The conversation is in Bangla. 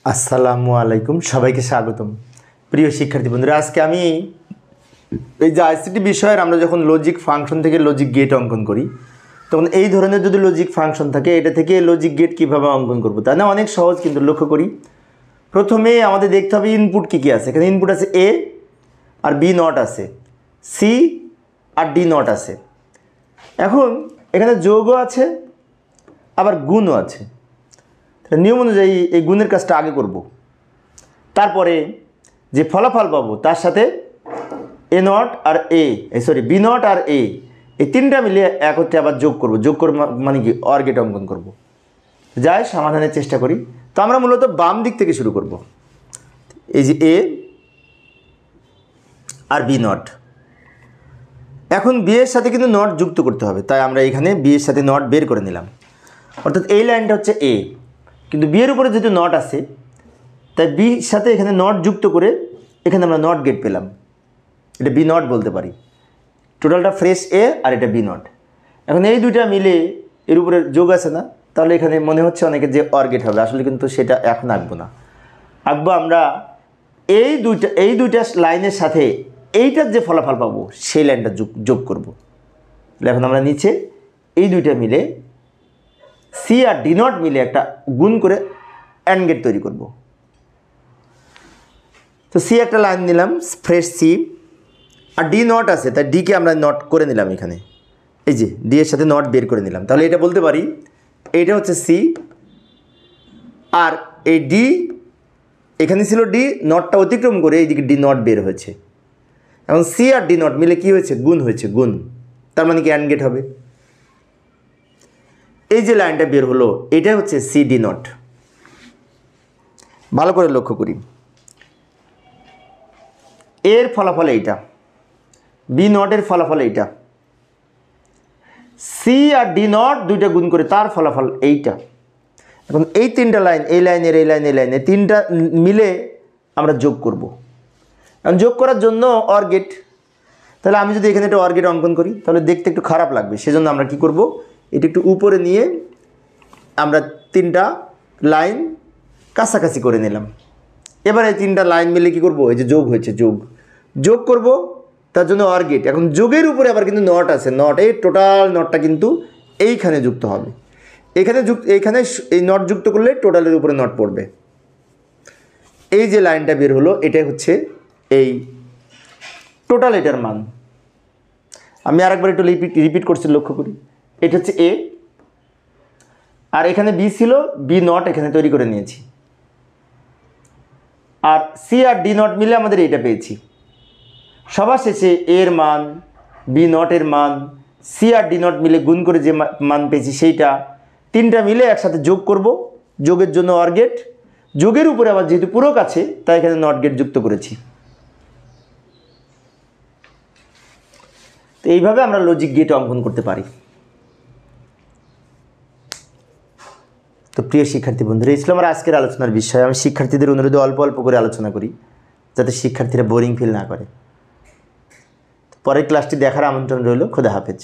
আসসালামু আলাইকুম, সবাইকে স্বাগতম। প্রিয় শিক্ষার্থী বন্ধুরা, আজকে আমি এই যে আইসিটি বিষয়ের আমরা যখন লজিক ফাংশন থেকে লজিক গেট অঙ্কন করি, তখন এই ধরনের যদি লজিক ফাংশন থাকে, এটা থেকে লজিক গেট কীভাবে অঙ্কন করবো তা না অনেক সহজ। কিন্তু লক্ষ্য করি, প্রথমে আমাদের দেখতে হবে ইনপুট কী কী আছে। এখানে ইনপুট আছে এ আর বি নট আছে, সি আর ডি নট আছে। এখন এখানে যোগও আছে আবার গুণও আছে। নিয়ম অনুযায়ী এই গুণের কাজটা আগে করব, তারপরে যে ফলাফল পাবো তার সাথে এ নট আর বি নট আর এই তিনটা মিলিয়ে একত্রে আবার যোগ করব। যোগ করে মানে কি অর গেট অঙ্কন করব। যাই সমাধানের চেষ্টা করি। তো আমরা মূলত বাম দিক থেকে শুরু করব। এই যে এ আর বি নট, এখন বি এর সাথে কিন্তু নট যুক্ত করতে হবে, তাই আমরা এখানে বি এর সাথে নট বের করে নিলাম। অর্থাৎ এই লাইনটা হচ্ছে এ, কিন্তু বি এর উপরে যেহেতু নট আছে তাই বির সাথে এখানে নট যুক্ত করে এখানে আমরা নট গেট পেলাম। এটা বি নট বলতে পারি। টোটালটা ফ্রেশ এ আর এটা বি নট। এখন এই দুইটা মিলে এর উপরে যোগ আছে না, তাহলে এখানে মনে হচ্ছে অনেকে যে অর গেট হবে, আসলে কিন্তু সেটা এখন আঁকবো না। আঁকবো আমরা এই দুইটা লাইনের সাথে এইটার যে ফলাফল পাবো সেই লাইনটা যোগ করব। এখন আমরা নিচে এই দুইটা মিলে সি আর ডি নট মিলে একটা গুণ করে অ্যান্ড গেট তৈরি করব। তো সি একটা লাইন নিলাম, ফ্রেশ সি, আর ডি নট আছে তাই ডিকে আমরা নট করে নিলাম। এখানে এই যে ডি এর সাথে নট বের করে নিলাম। তাহলে এটা বলতে পারি এইটা হচ্ছে সি আর এই ডি, এখানে ছিল ডি, নটটা অতিক্রম করে এইদিকে ডি নট বের হয়েছে। এখন সি আর ডি নট মিলে কি হয়েছে? গুণ হয়েছে, গুণ। তার মানে কি অ্যান্ড গেট হবে। এই যে লাইনটা বের হলো এটা হচ্ছে সি ডি নট। ভালো করে লক্ষ্য করি, এর ফলাফল এইটা, বি নটের ফলাফল এইটা, সি আর ডি নট দুইটা গুণ করে তার ফলাফল এইটা। এখন এই তিনটা লাইন, এই লাইনের এই লাইন এই লাইন, এই তিনটা মিলে আমরা যোগ করব। এখন যোগ করার জন্য অর গেট, তাহলে আমি যদি এখানে একটা অর গেট অঙ্কন করি তাহলে দেখতে একটু খারাপ লাগবে। সেজন্য আমরা কি করব, এটা একটু উপরে নিয়ে আমরা তিনটা লাইন কাছাকাছি করে নিলাম। এবার এই তিনটা লাইন মিলে কি করব, এই যে যোগ হয়েছে, যোগ করব, তার জন্য অর গেট। এখন যোগের উপরে আবার কিন্তু নট আছে, নট, এই টোটাল নটটা কিন্তু এইখানে যুক্ত হবে। এইখানে এই নট যুক্ত করলে টোটালের উপরে নট পড়বে। এই যে লাইনটা বের হলো এটাই হচ্ছে এই টোটাল, এটার মান। আমি আরেকবার একটু রিপিট করছি, লক্ষ্য করি। এটা হচ্ছে এ আর এখানে বি ছিল, বি নট এখানে তৈরি করে নিয়েছি, আর সি আর ডি নট মিলে আমাদের এইটা পেয়েছি। সবার শেষে এর মান, বি নটের মান, সি আর ডি নট মিলে গুণ করে যে মান পেয়েছি সেইটা, তিনটা মিলে একসাথে যোগ করব। যোগের জন্য অর গেট, যোগের উপরে আবার যেহেতু পূরক আছে তাই এখানে নট গেট যুক্ত করেছি। তো এইভাবে আমরা লজিক গেট অঙ্কন করতে পারি। তো প্রিয় শিক্ষার্থী বন্ধুরা, এই ছিল আমার আজকের আলোচনার বিষয়। আমি শিক্ষার্থীদের অনুরোধে অল্প অল্প করে আলোচনা করি যাতে শিক্ষার্থীরা বোরিং ফিল না করে। পরের ক্লাসটি দেখার আমন্ত্রণ রইল। খোদা হাফেজ।